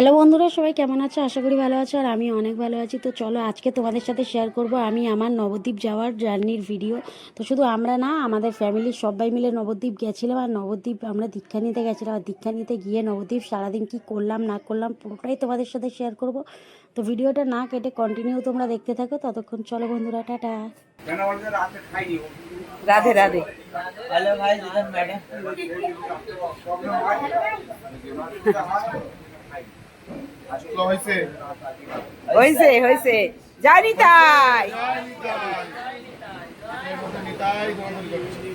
Hello বন্ধুরা, সবাই কেমন আছো? আশা করি ভালো আছো। আর আমি অনেক ভালো আছি। তো চলো আজকে তোমাদের সাথে শেয়ার করব আমি আমার নবদ্বীপ যাওয়ার জার্নির ভিডিও। তো শুধু আমরা না, আমাদের ফ্যামিলির সবাই মিলে নবদ্বীপ গেছিলাম। আর নবদ্বীপ আমরা দীক্ষা নিতে গেছিলাম। আর দীক্ষা নিতে গিয়ে নবদ্বীপ সারাদিন কি করলাম না করলাম পুরোটাই তোমাদের সাথে শেয়ার করব। তো ভিডিওটা না কেটে কন্টিনিউ তোমরা দেখতে থাকো। ততক্ষণ চলো বন্ধুরা, টাটা। রাধে রাধে। হ্যালো ভাই, ম্যাডাম হয়েছে হয়েছে, জানি তাই,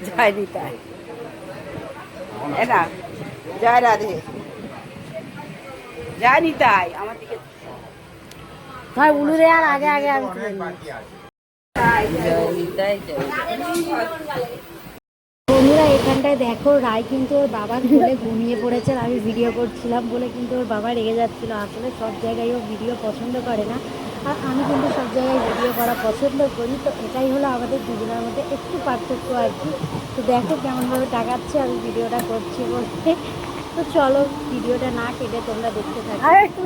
জানি তাই। না, জয় রাধে, জানি তাই। আমার দিকে ধর উলুরে, আর আগে আগে আমি তুলে নিই। জয় নিতাই, জয় বন্ধুরা এখানটায় দেখো, রায় কিন্তু ওর বাবার কোলে ঘুমিয়ে পড়েছে। আর আমি ভিডিও করছিলাম বলে কিন্তু ওর বাবা রেগে যাচ্ছিল। আসলে সব জায়গায় ও ভিডিও পছন্দ করে না, আর আমি কিন্তু সব জায়গায় ভিডিও করা পছন্দ করি। তো এটাই হলো আমাদের দুজনের মধ্যে একটু পার্থক্য আর কি। তো দেখো কেমনভাবে টাকাচ্ছে আমি ভিডিওটা করছি বলতে। তো চলো ভিডিওটা না কেটে তোমরা দেখতে থাকো। আর একটু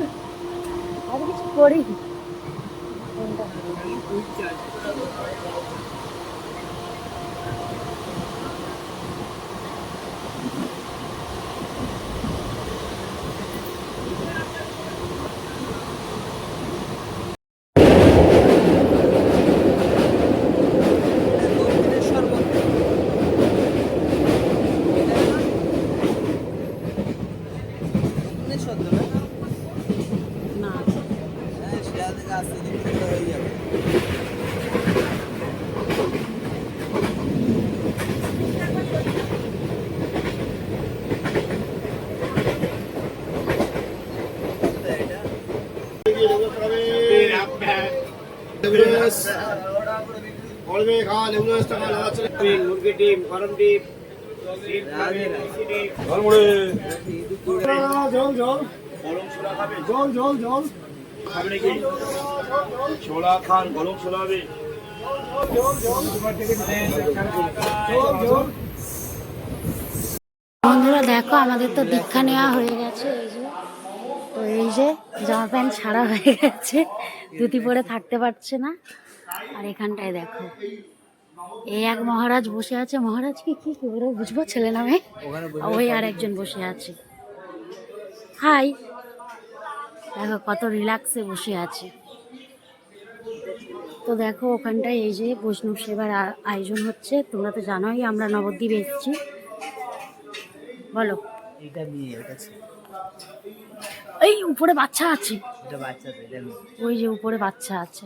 আর কিছু করি কোনটা। না মুরগি ডিম, গরম ডিম, জল জল গরম ছোলা খাবে, জল জল জল খাবে নাকি? ছোলা খান, গরম ছোলা হবে। বন্ধুরা দেখো, আমাদের তো দীক্ষা নেওয়া হয়ে গেছে। এই যে জামা প্যান্ট ছাড়া হয়ে গেছে, ধুতি পরে থাকতে পারছে না। আর এখানটায় দেখো, এই এক মহারাজ বসে আছে। মহারাজকে কি করে বুঝবো, ছেলে নামে। ওই আর একজন বসে আছে। হাই, দেখো কত রিল্যাক্সে বসে আছে। তো দেখো ওখানটায় এই যে বৈষ্ণব সেবার আয়োজন হচ্ছে। তোমরা তো জানোই আমরা নবদ্বীপ এসেছি। বলো, এই উপরে বাচ্চা আছে, ওই যে উপরে বাচ্চা আছে।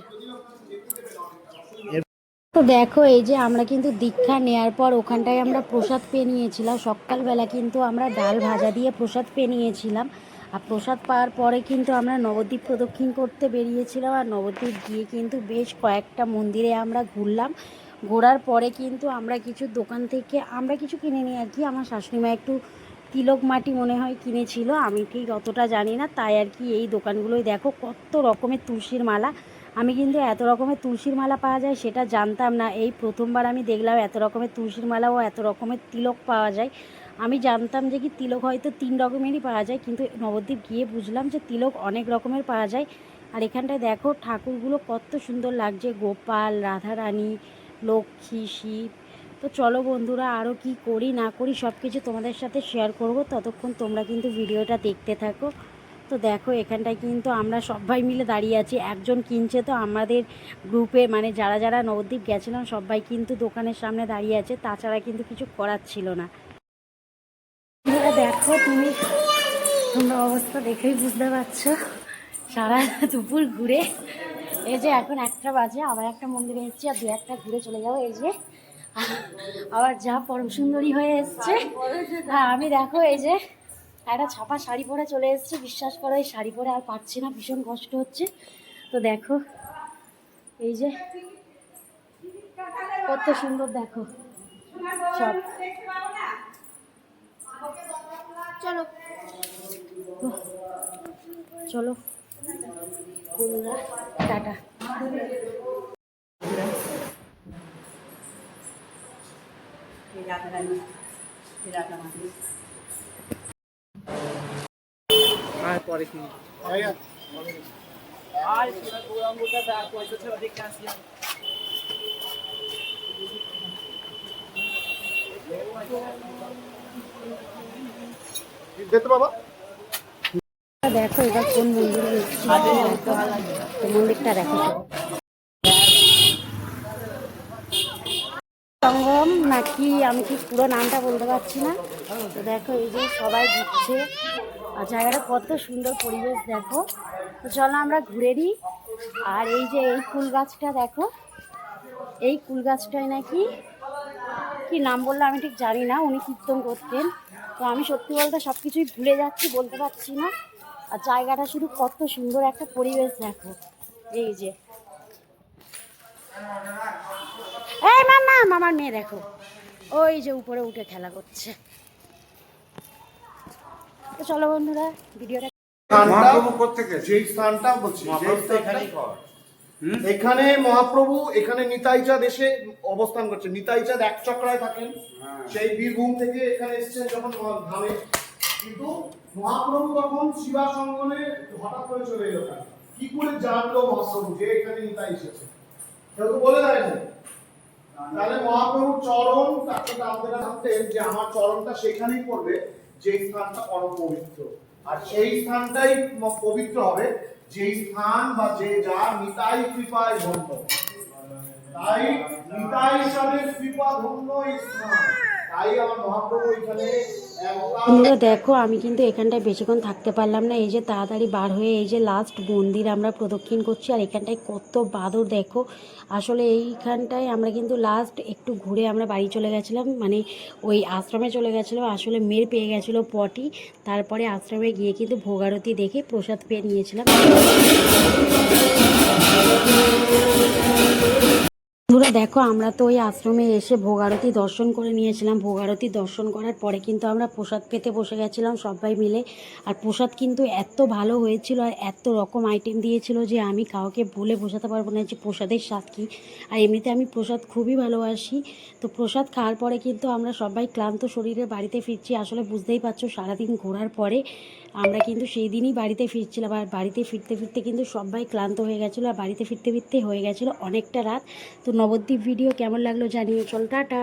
তো দেখো এই যে আমরা কিন্তু দীক্ষা নেয়ার পর ওখানটায় আমরা প্রসাদ পেয়ে নিয়েছিলাম। সকালবেলা কিন্তু আমরা ডাল ভাজা দিয়ে প্রসাদ পেয়ে নিয়েছিলাম। আর প্রসাদ পাওয়ার পরে কিন্তু আমরা নবদ্বীপ প্রদক্ষিণ করতে বেরিয়েছিলাম। আর নবদ্বীপ গিয়ে কিন্তু বেশ কয়েকটা মন্দিরে আমরা ঘুরলাম। ঘোরার পরে কিন্তু আমরা কিছু দোকান থেকে আমরা কিছু কিনে নিই আর কি। আমার শাশুড়িমা একটু তিলক মাটি মনে হয় কিনেছিল, আমি ঠিক অতটা জানি না। তাই আর কি এই দোকানগুলোই দেখো কত রকমের তুলসীর মালা। আমি কিন্তু এত রকমের তুলসীর মালা পাওয়া যায় সেটা জানতাম না। এই প্রথমবার আমি দেখলাম এত রকমের তুলসীর মালা ও এত রকমের তিলক পাওয়া যায়। আমি জানতাম যে কি তিলক হয়তো 3 রকমেরই পাওয়া যায়, কিন্তু নবদ্বীপ গিয়ে বুঝলাম যে তিলক অনেক রকমের পাওয়া যায়। আর এখানটায় দেখো ঠাকুরগুলো কত সুন্দর লাগছে, গোপাল, রাধারানী, লক্ষ্মী, শিব। তো চলো বন্ধুরা, আরও কি করি না করি সব কিছু তোমাদের সাথে শেয়ার করব। ততক্ষণ তোমরা কিন্তু ভিডিওটা দেখতে থাকো। তো দেখো এখানটায় কিন্তু আমরা সবাই মিলে দাঁড়িয়ে আছি। একজন কিনছে, তো আমাদের গ্রুপে মানে যারা যারা নবদ্বীপ গেছিলাম সবাই কিন্তু দোকানের সামনে দাঁড়িয়ে আছে। তাছাড়া কিন্তু কিছু করার ছিল না। দেখো তোমরা অবস্থা দেখেই বুঝতে পারছো। সারা দুপুর ঘুরে এই যে এখন 1টা বাজে, আবার একটা মন্দিরে এসেছি। আর 2-1টা ঘুরে চলে যাবো। এই যে আবার যা পরম সুন্দরী হয়ে এসছে। হ্যাঁ, আমি দেখো এই যে একটা ছাপা শাড়ি পরে চলে এসেছি। বিশ্বাস করো, এই শাড়ি পরে আর পারছি না, ভীষণ কষ্ট হচ্ছে। তো দেখো এই যে কত সুন্দর, দেখো সব। চলো তো চলো বন্ধুরা, টাটা। আর পরে কিনি। দেখতে বাবা দেখো এবার কোন মন্দিরে এসেছি তো মন্দিরটা দেখো সঙ্গম নাকি আমি ঠিক পুরো নামটা বলতে পারছি না। তো দেখো এই যে সবাই ঘুরছে আর জায়গাটা কত সুন্দর পরিবেশ দেখো। তো চলো আমরা ঘুরে নিই। আর এই যে এই কুল গাছটা দেখো, এই কুল গাছটায় নাকি কি নাম বললো আমি ঠিক জানি না, উনি কীর্তন করতেন। তো আমি সত্যি বলতে সব কিছুই ভুলে যাচ্ছি, বলতে পারছি না। আর জায়গাটা শুধু কত সুন্দর একটা পরিবেশ দেখো। এই যে এই মামা, আমার মেয়ে দেখো ওই যে উপরে উঠে খেলা করছে। তো চলো বন্ধুরা ভিডিওটা যেই স্থানটা বলছি এখানে মহাপ্রভু এখানে নিতাইচাঁদ এসে অবস্থান করছে। নিতাইচাঁদ এক চক্রায় থাকেন, সেই বীরভূম থেকে এখানে এসেছেন যখন ধামে। কিন্তু মহাপ্রভু তখন শিবা সঙ্গনে হঠাৎ করে চলে এলো। কি করে জানলো মহাপ্রভু যে এখানে নিতাই এসেছে? কেউ তো বলে দেয় না। তাহলে মহাপ্রভুর চরণ তাকে আমাদের ভাবতেন যে আমার চরণটা সেখানেই পড়বে যে স্থানটা পরম পবিত্র। আর সেই স্থানটাই পবিত্র হবে যে স্থান বা যে যা নিতাই কৃপায় ধন্য। তাই নিতাই সাহেবের কৃপা ধন্য এই স্থান। তাই আমার মহাপ্রভু এখানে বন্ধুরা দেখো আমি কিন্তু এখানটায় বেশিক্ষণ থাকতে পারলাম না। এই যে তাড়াতাড়ি বার হয়ে এই যে লাস্ট মন্দির আমরা প্রদক্ষিণ করছি। আর এখানটায় কত বাদর দেখো। আসলে এইখানটায় আমরা কিন্তু লাস্ট একটু ঘুরে আমরা বাড়ি চলে গেছিলাম, মানে ওই আশ্রমে চলে গেছিলাম। আসলে মেয়ের পেয়ে গেছিলো পটি। তারপরে আশ্রমে গিয়ে কিন্তু ভোগ আরতি দেখে প্রসাদ পেয়ে নিয়েছিলাম। বন্ধুরা দেখো আমরা তো ওই আশ্রমে এসে ভোগ আরতি দর্শন করে নিয়েছিলাম। ভোগ আরতি দর্শন করার পরে কিন্তু আমরা প্রসাদ পেতে বসে গেছিলাম সবাই মিলে। আর প্রসাদ কিন্তু এত ভালো হয়েছিল আর এত রকম আইটেম দিয়েছিল যে আমি কাউকে বলে বোঝাতে পারবো না যে প্রসাদের স্বাদ কী। আর এমনিতে আমি প্রসাদ খুবই ভালোবাসি। তো প্রসাদ খাওয়ার পরে কিন্তু আমরা সবাই ক্লান্ত শরীরে বাড়িতে ফিরছি। আসলে বুঝতেই পারছো সারাদিন ঘোরার পরে আমরা কিন্তু সেই দিনই বাড়িতে ফিরছিলাম। আর বাড়িতে ফিরতে ফিরতে কিন্তু সবাই ক্লান্ত হয়ে গেছিলো। আর বাড়িতে ফিরতে ফিরতে হয়ে গেছিলো অনেকটা রাত। তো নবদ্বীপ ভিডিও কেমন লাগলো জানিও। চল টাটা।